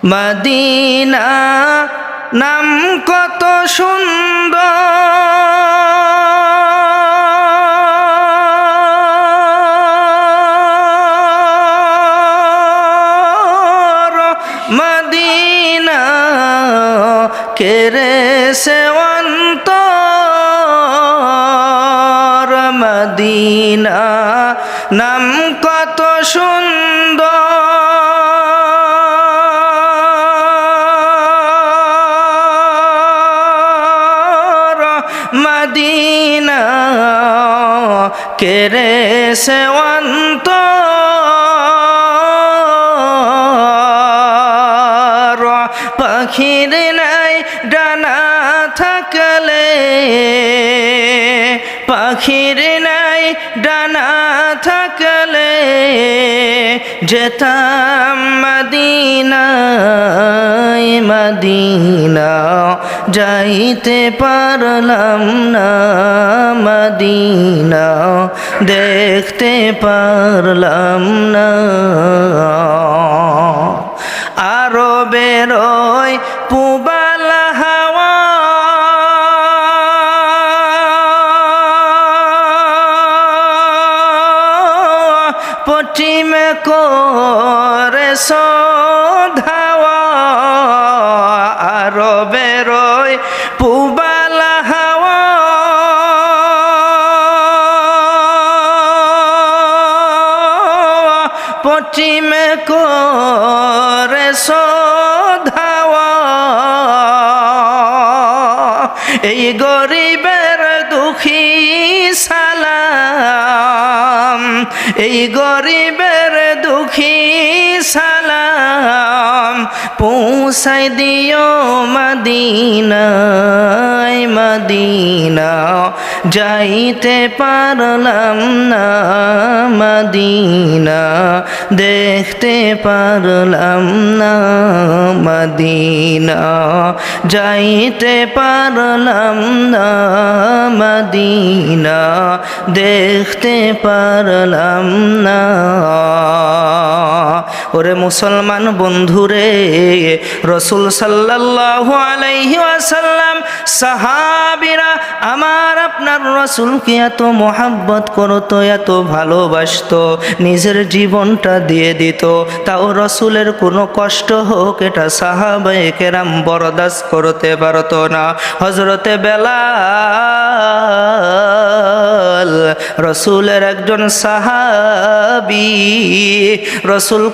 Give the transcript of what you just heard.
Medina নাম কত সুন্দর, মদিনা কেরে সে অন্তর, মদিনা নাম কত সুন্দর, মদিনা কেরে সে অন্তর। পাখির নাই ডানা থাকলে, পাখির নাই ডানা থাকলে যেতাম মদিনায়, মদিনা যাইতে পারলাম না, মদিনা দেখতে পারলাম না। আরো বেরোয় পুবাল হাওয়া, পশ্চিমে করে সধাওয়া, আরো বেরোয় পুবাল হাওয়া, পশ্চিমে করে সধাওয়া। এই গরিবের দুঃখী সালাম, এই গরিবের দুঃখী সালাম পৌঁছাই দিও মদিনায়, মদিনা যাইতে পারলাম না, মদিনা দেখতে পারলাম না, মদিনা যাইতে পারলাম না, মদিনা দেখতে পারলাম না। ওরে মুসলমান বন্ধুরে, রসুল সাল্লাল্লাহু আলাইহি ওয়াসাল্লাম সাহাবীরা আমার আপনার রসুলকে এত মহাব্বত করতো, এত ভালোবাসতো, নিজের জীবনটা দিয়ে দিত, তাও রসুলের কোনো কষ্ট হোক এটা সাহাবায়ে কেরাম বরদাস্ত করতে পারতো না। হযরতে বেলাল রসুলের একজন সাহাবী, রসুল